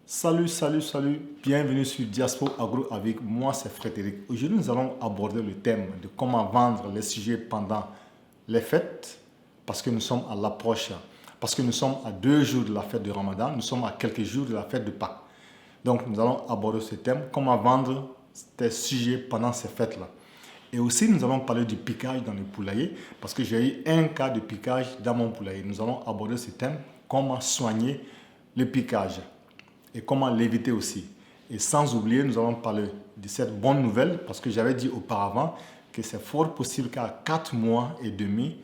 Salut, bienvenue sur Diaspo Agro avec moi, c'est Frédéric. Aujourd'hui, nous allons aborder le thème de comment vendre les sujets pendant les fêtes, parce que nous sommes à l'approche, parce que nous sommes à 2 jours de la fête de Ramadan, nous sommes à quelques jours de la fête de Pâques. Donc, nous allons aborder ce thème, comment vendre tes sujets pendant ces fêtes-là. Et aussi, nous allons parler du piquage dans le poulailler, parce que j'ai eu un cas de piquage dans mon poulailler. Nous allons aborder ce thème, comment soigner le piquage et comment l'éviter aussi. Et sans oublier, nous allons parler de cette bonne nouvelle, parce que j'avais dit auparavant que c'est fort possible qu'à 4 mois et demi,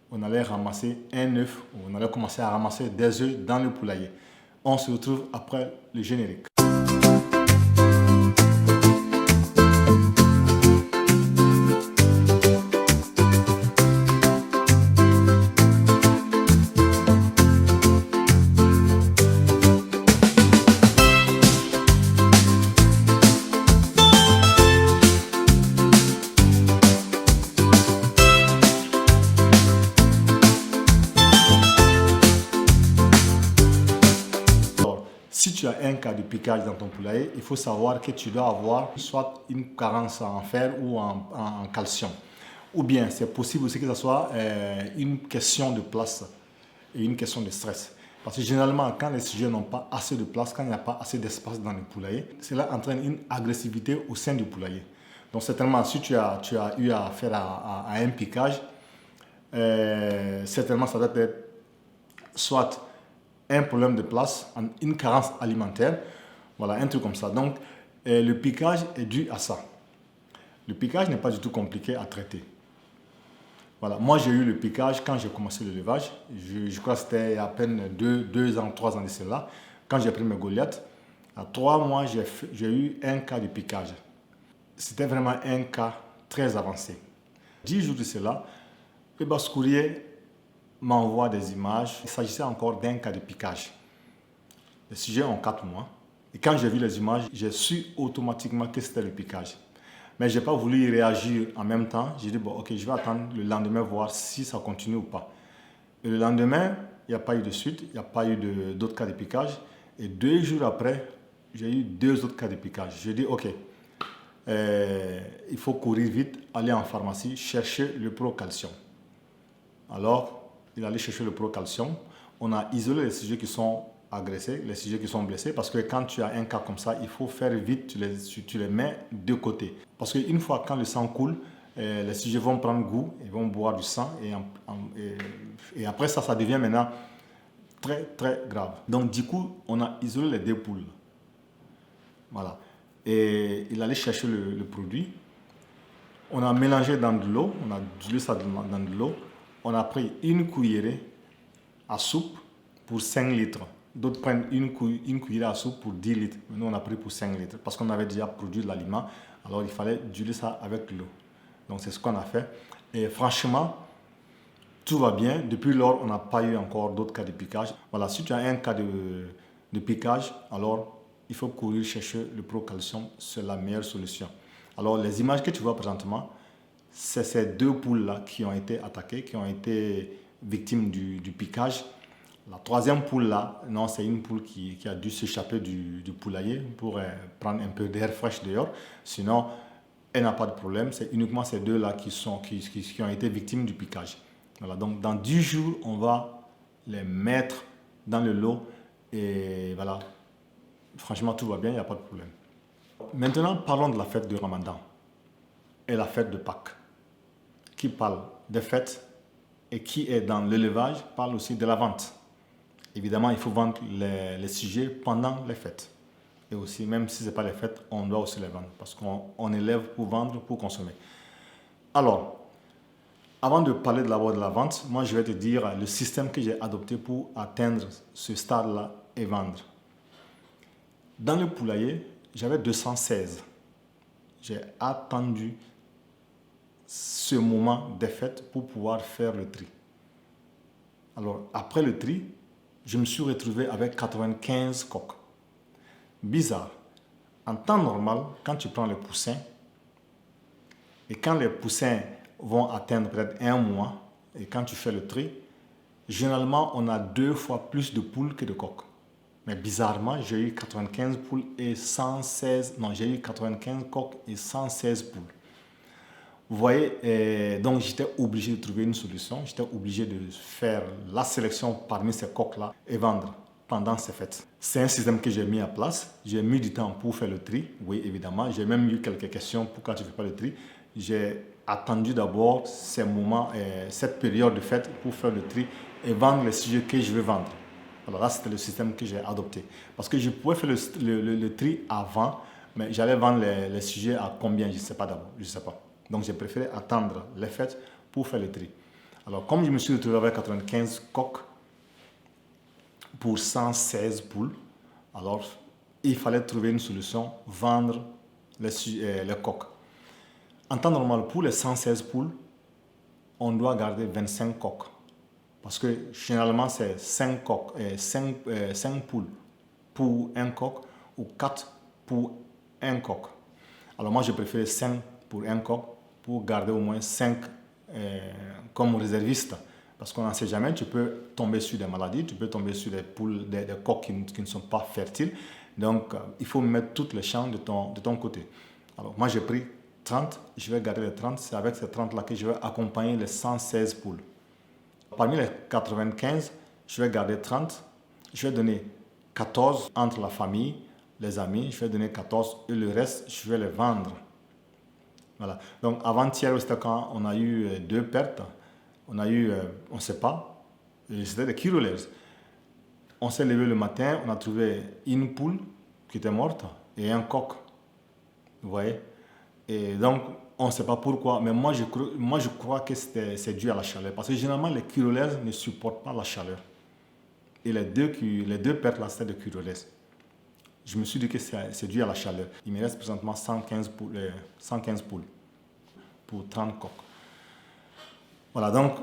on allait ramasser un œuf, on allait commencer à ramasser des œufs dans le poulailler. On se retrouve après le générique. Si tu as un cas de piquage dans ton poulailler, il faut savoir que tu dois avoir soit une carence en fer ou en calcium. Ou bien c'est possible aussi que ce soit une question de place et une question de stress. Parce que généralement, quand les sujets n'ont pas assez de place, quand il n'y a pas assez d'espace dans le poulailler, cela entraîne une agressivité au sein du poulailler. Donc certainement, si tu as eu affaire à un piquage, certainement ça doit être soit un problème de place, une carence alimentaire, voilà, un truc comme ça. Donc, le piquage est dû à ça. Le piquage n'est pas du tout compliqué à traiter. Voilà, moi j'ai eu le piquage quand j'ai commencé l'élevage. Je crois que c'était il y a à peine 2 ans, 3 ans de cela. Quand j'ai pris mes Goliaths, à 3 mois, j'ai eu un cas de piquage. C'était vraiment un cas très avancé. 10 jours de cela, le basse-courrier m'envoie des images. Il s'agissait encore d'un cas de piquage. Les sujets ont 4 mois. Et quand j'ai vu les images, j'ai su automatiquement que c'était le piquage. Mais je n'ai pas voulu y réagir en même temps. J'ai dit, bon, ok, je vais attendre le lendemain, voir si ça continue ou pas. Et le lendemain, il n'y a pas eu de suite, il n'y a pas eu d'autres cas de piquage. Et 2 jours après, j'ai eu 2 autres cas de piquage. J'ai dit, ok, il faut courir vite, aller en pharmacie, chercher le procalcium. Alors, il allait chercher le procalcium. On a isolé les sujets qui sont agressés, les sujets qui sont blessés, parce que quand tu as un cas comme ça, il faut faire vite, tu les mets de côté. Parce qu'une fois quand le sang coule, les sujets vont prendre goût, ils vont boire du sang, et après ça, ça devient maintenant très, très grave. Donc du coup, on a isolé les 2 poules. Voilà. Et il allait chercher le produit. On a mélangé dans de l'eau, on a dilué ça dans de l'eau. On a pris une cuillerée à soupe pour 5 litres. D'autres prennent une cuillerée à soupe pour 10 litres. Mais nous, on a pris pour 5 litres parce qu'on avait déjà produit de l'aliment. Alors, il fallait diluer ça avec l'eau. Donc, c'est ce qu'on a fait. Et franchement, tout va bien. Depuis lors, on n'a pas eu encore d'autres cas de piquage. Voilà, si tu as un cas de piquage, alors il faut courir chercher le procalcium. C'est la meilleure solution. Alors, les images que tu vois présentement, c'est ces 2 poules-là qui ont été attaquées, qui ont été victimes du piquage. La 3e poule-là, non, c'est une poule qui a dû s'échapper du poulailler pour prendre un peu d'air fraîche dehors. Sinon, elle n'a pas de problème. C'est uniquement ces 2-là qui ont été victimes du piquage. Voilà, donc dans 10 jours, on va les mettre dans le lot. Et voilà, franchement, tout va bien, il n'y a pas de problème. Maintenant, parlons de la fête de Ramadan et la fête de Pâques. Qui parle des fêtes et qui est dans l'élevage parle aussi de la vente. Évidemment, il faut vendre les sujets pendant les fêtes. Et aussi, même si ce n'est pas les fêtes, on doit aussi les vendre parce qu'on élève pour vendre, pour consommer. Alors, avant de parler de la vente, moi je vais te dire le système que j'ai adopté pour atteindre ce stade-là et vendre. Dans le poulailler, j'avais 216. J'ai attendu ce moment des fêtes pour pouvoir faire le tri. Alors, après le tri, je me suis retrouvé avec 95 coques. Bizarre. En temps normal, quand tu prends les poussins, et quand les poussins vont atteindre peut-être 1 mois, et quand tu fais le tri, généralement, on a 2 fois plus de poules que de coques. Mais bizarrement, j'ai eu 95 poules et 116, non, j'ai eu 95 coques et 116 poules. Vous voyez, donc j'étais obligé de trouver une solution. J'étais obligé de faire la sélection parmi ces coques-là et vendre pendant ces fêtes. C'est un système que j'ai mis en place. J'ai mis du temps pour faire le tri. Oui, évidemment. J'ai même eu quelques questions pour quand je ne fais pas le tri. J'ai attendu d'abord ces moments, cette période de fête pour faire le tri et vendre les sujets que je veux vendre. Alors là, c'était le système que j'ai adopté. Parce que je pouvais faire le tri avant, mais j'allais vendre les sujets à combien, je ne sais pas d'abord. Je ne sais pas. Donc j'ai préféré attendre les fêtes pour faire le tri. Alors comme je me suis retrouvé avec 95 coques pour 116 poules, alors il fallait trouver une solution, vendre les coques. En temps normal, pour les 116 poules, on doit garder 25 coques. Parce que généralement, c'est 5 coques, 5 poules pour un coq ou 4 pour un coq. Alors moi, je préfère 5 pour un coq pour garder au moins 5 comme réserviste. Parce qu'on n'en sait jamais, tu peux tomber sur des maladies, tu peux tomber sur des poules, des coqs qui ne sont pas fertiles. Donc, il faut mettre toutes les chances de ton côté. Alors, moi, j'ai pris 30, je vais garder les 30. C'est avec ces 30-là que je vais accompagner les 116 poules. Parmi les 95, je vais garder 30. Je vais donner 14 entre la famille, les amis. Je vais donner 14 et le reste, je vais les vendre. Voilà. Donc, avant-hier, c'était quand on a eu 2 pertes. On a eu, on ne sait pas, c'était des Kirolairs. On s'est levé le matin, on a trouvé une poule qui était morte et un coq. Vous voyez? Et donc, on ne sait pas pourquoi, mais moi je crois que c'est dû à la chaleur. Parce que généralement, les Kirolairs ne supportent pas la chaleur. Et les deux pertes là, c'était des Kirolairs. Je me suis dit que c'est dû à la chaleur. Il me reste présentement 115 poules pour 30 coqs. Voilà, donc,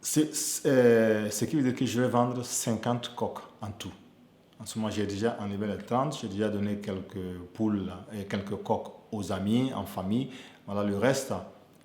ce qui veut dire que je vais vendre 50 coqs en tout. En ce moment, j'ai déjà enlevé les 30, j'ai déjà donné quelques poules et quelques coqs aux amis, en famille. Voilà, le reste,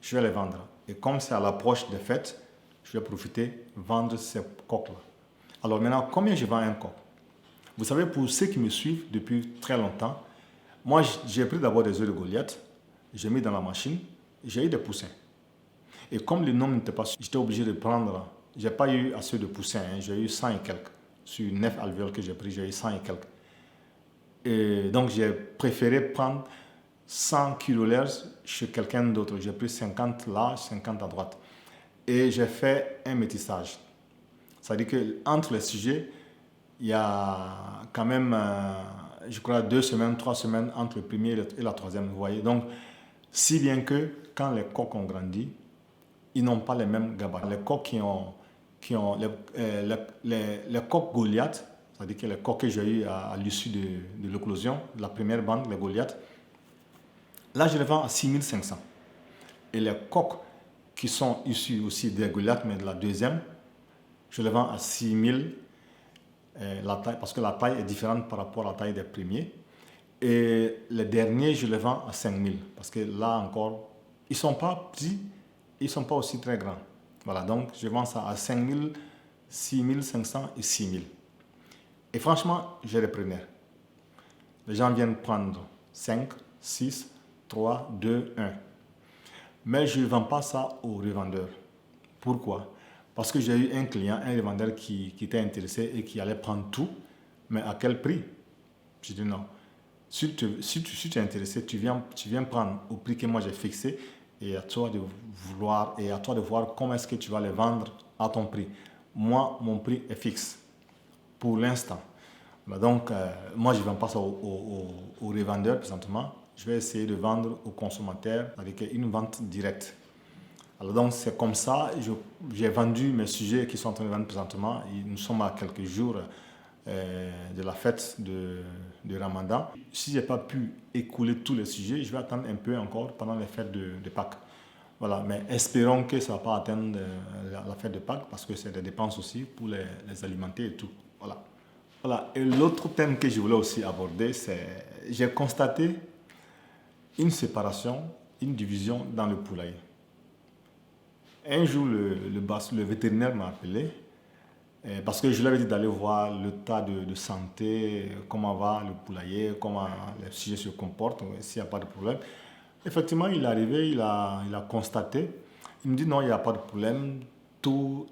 je vais les vendre. Et comme c'est à l'approche des fêtes, je vais profiter vendre ces coqs-là. Alors maintenant, combien je vends un coq? Vous savez, pour ceux qui me suivent depuis très longtemps, moi, j'ai pris d'abord des œufs de Goliath, j'ai mis dans la machine, j'ai eu des poussins. Et comme le nombre n'était pas suffisant, j'étais obligé de prendre, j'ai pas eu assez de poussins, j'ai eu 100 et quelques. Sur 9 alvéoles que j'ai pris, j'ai eu 100 et quelques. Et donc j'ai préféré prendre 100 kilolaires chez quelqu'un d'autre. J'ai pris 50 là, 50 à droite. Et j'ai fait un métissage. C'est-à-dire qu'entre les sujets, il y a quand même, je crois, 2 semaines, 3 semaines entre le premier et la troisième. Vous voyez. Donc, si bien que quand les coqs ont grandi, ils n'ont pas les mêmes gabarits. Les coqs les coqs Goliath, c'est-à-dire que les coqs que j'ai eu à l'issue de l'éclosion, de la première bande, les Goliath, là je les vends à 6500. Et les coqs qui sont issus aussi des Goliath, mais de la deuxième, je les vends à 6000, la taille, parce que la taille est différente par rapport à la taille des premiers. Et les derniers, je les vends à 5000, parce que là encore, ils ne sont pas petits, ils ne sont pas aussi très grands. Voilà, donc je vends ça à 5000, 6500 et 6000. Et franchement, j'ai les preneurs. Les gens viennent prendre 5, 6, 3, 2, 1. Mais je ne vends pas ça aux revendeurs. Pourquoi? Parce que j'ai eu un client, un revendeur qui était intéressé et qui allait prendre tout. Mais à quel prix? Je dis non. Si tu es intéressé, tu viens prendre au prix que moi j'ai fixé. Et à toi de voir comment est-ce que tu vas les vendre à ton prix. Moi, mon prix est fixe pour l'instant. Donc, moi, je ne vends pas ça aux revendeurs présentement. Je vais essayer de vendre aux consommateurs avec une vente directe. Alors donc, c'est comme ça. J'ai vendu mes sujets qui sont en train de vendre présentement. Et nous sommes à quelques jours de la fête de Ramadan. Si je n'ai pas pu écouler tous les sujets, je vais attendre un peu encore pendant les fêtes de Pâques. Voilà, mais espérons que ça ne va pas atteindre la fête de Pâques parce que c'est des dépenses aussi pour les alimenter et tout. Voilà. Voilà. Et l'autre thème que je voulais aussi aborder, c'est j'ai constaté une séparation, une division dans le poulailler. Un jour, le vétérinaire m'a appelé Parce que je lui avais dit d'aller voir l'état de santé, comment va le poulailler, comment les sujets se comportent, s'il n'y a pas de problème. Effectivement, il est arrivé, il a constaté. Il me dit non, il n'y a pas de problème, tout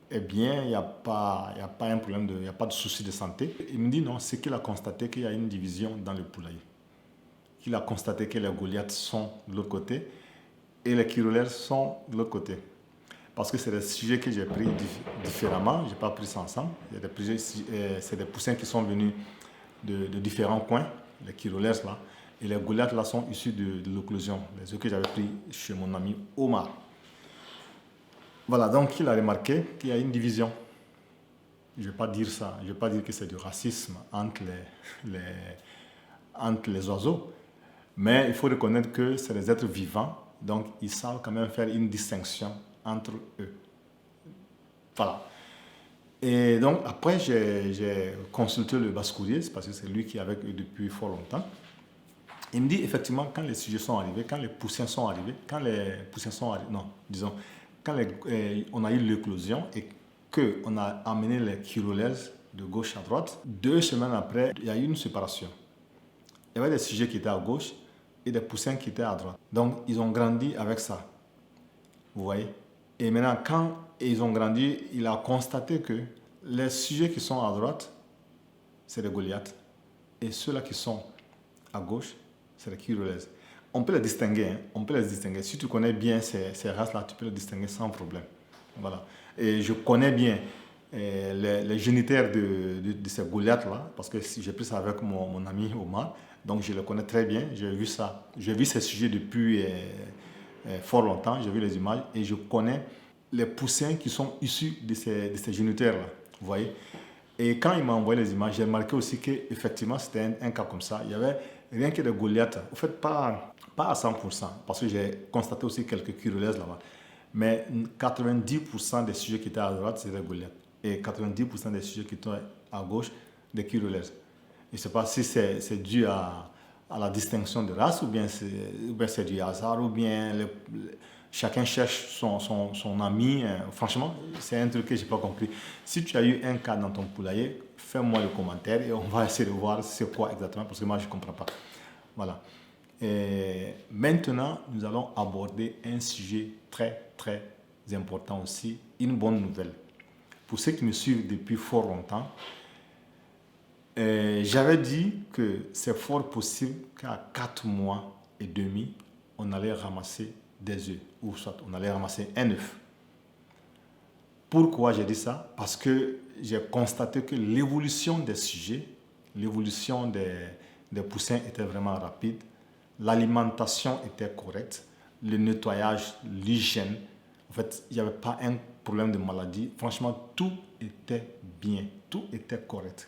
est bien, il n'y a pas un problème, il n'y a pas de souci de santé. Il me dit non, c'est qu'il a constaté qu'il y a une division dans le poulailler. Qu'il a constaté que les Goliaths sont de l'autre côté et les Kyrolers sont de l'autre côté. Parce que c'est des sujets que j'ai pris différemment, je n'ai pas pris ça ensemble. C'est des poussins qui sont venus de différents coins, les Kyrolers là, et les Goliaths là sont issus de l'éclosion, les œufs que j'avais pris chez mon ami Omar. Voilà, donc il a remarqué qu'il y a une division. Je ne vais pas dire ça, je ne vais pas dire que c'est du racisme entre les oiseaux, mais il faut reconnaître que c'est des êtres vivants, donc ils savent quand même faire une distinction entre eux. Voilà. Et donc après, j'ai consulté le basse-courrier, parce que c'est lui qui est avec eux depuis fort longtemps. Il me dit effectivement, quand les sujets sont arrivés, quand les poussins sont arrivés, quand on a eu l'éclosion et qu'on a amené les Kyrolers de gauche à droite, 2 semaines après, il y a eu une séparation. Il y avait des sujets qui étaient à gauche et des poussins qui étaient à droite. Donc, ils ont grandi avec ça. Vous voyez? Et maintenant, quand ils ont grandi, il a constaté que les sujets qui sont à droite, c'est des Goliaths. Et ceux-là qui sont à gauche, c'est les Kyrolers. On peut les distinguer, hein? On peut les distinguer. Si tu connais bien ces races-là, tu peux les distinguer sans problème. Voilà. Et je connais bien les géniteurs de ces Goliaths-là, parce que j'ai pris ça avec mon ami Omar. Donc je le connais très bien. J'ai vu ça. J'ai vu ces sujets depuis fort longtemps. J'ai vu les images et je connais les poussins qui sont issus de ces géniteurs-là. Vous voyez? Et quand il m'a envoyé les images, j'ai remarqué aussi qu'effectivement, c'était un cas comme ça. Il y avait rien que des Goliaths. En fait, pas à 100%, parce que j'ai constaté aussi quelques Kyrolers là-bas. Mais 90% des sujets qui étaient à droite, c'était des Goliaths. Et 90% des sujets qui étaient à gauche, des Kyrolers. Je ne sais pas si c'est dû à la distinction de race, ou bien c'est du hasard, ou bien chacun cherche son ami. Franchement, c'est un truc que je n'ai pas compris. Si tu as eu un cas dans ton poulailler, fais-moi le commentaire et on va essayer de voir c'est quoi exactement, parce que moi, je ne comprends pas. Voilà. Et maintenant, nous allons aborder un sujet très, très important aussi, une bonne nouvelle. Pour ceux qui me suivent depuis fort longtemps, j'avais dit que c'est fort possible qu'à 4 mois et demi, on allait ramasser des œufs, ou soit on allait ramasser un œuf. Pourquoi j'ai dit ça? Parce que j'ai constaté que l'évolution des sujets, l'évolution des poussins était vraiment rapide, l'alimentation était correcte, le nettoyage, l'hygiène, en fait, il n'y avait pas un problème de maladie. Franchement, tout était bien, tout était correct.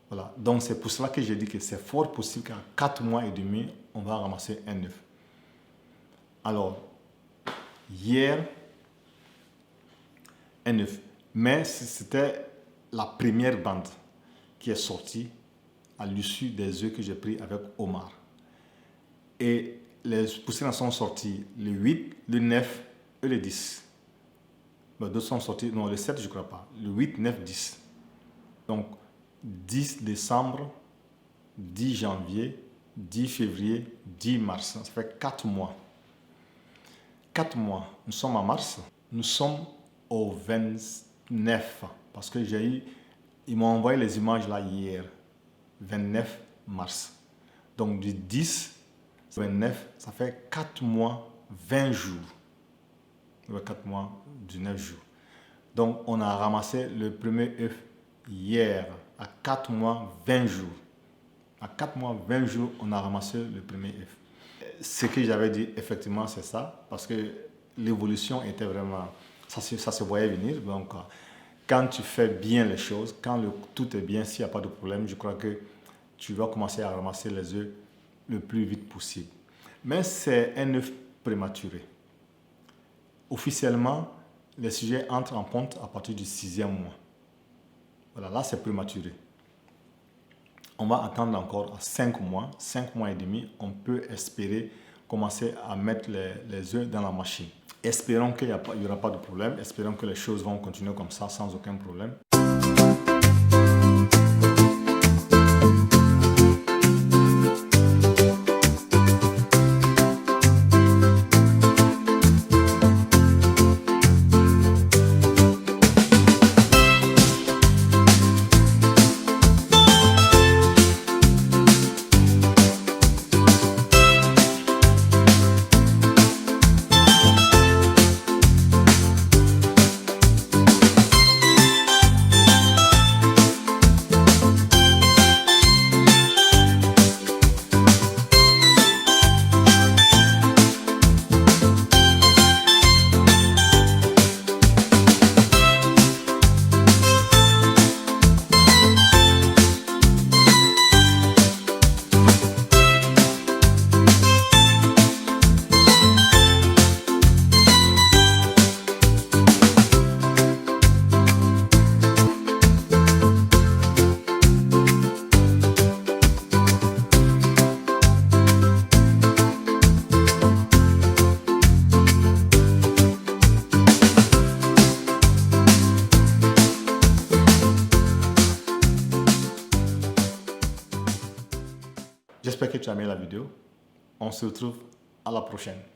Voilà. Donc c'est pour cela que j'ai dit que c'est fort possible qu'à 4 mois et demi, on va ramasser un œuf. Alors, hier, un œuf. Mais c'était la première bande qui est sortie à l'issue des œufs que j'ai pris avec Omar. Et les poussins sont sortis le 8, le 9 et le 10. D'autres sont sortis, non, le 7, je ne crois pas. Le 8, 9, 10. Donc, 10 décembre, 10 janvier, 10 février, 10 mars. Ça fait 4 mois. 4 mois. Nous sommes en mars. Nous sommes au 29. Parce que ils m'ont envoyé les images là hier. 29 mars. Donc du 10 au 29, ça fait 4 mois, 20 jours. 4 mois, 19 jours. Donc on a ramassé le premier œuf hier, à 4 mois, 20 jours. À 4 mois, 20 jours, on a ramassé le premier œuf. Ce que j'avais dit, effectivement, c'est ça, parce que l'évolution était vraiment... Ça se voyait venir. Donc, quand tu fais bien les choses, quand tout est bien, s'il n'y a pas de problème, je crois que tu vas commencer à ramasser les œufs le plus vite possible. Mais c'est un œuf prématuré. Officiellement, les sujets entrent en ponte à partir du 6e mois. Voilà, là c'est prématuré. On va attendre encore à 5 mois, 5 mois et demi, on peut espérer commencer à mettre les œufs dans la machine. Espérons qu'il n'y aura pas de problème. Espérons que les choses vont continuer comme ça sans aucun problème. J'espère que tu as aimé la vidéo. On se retrouve à la prochaine.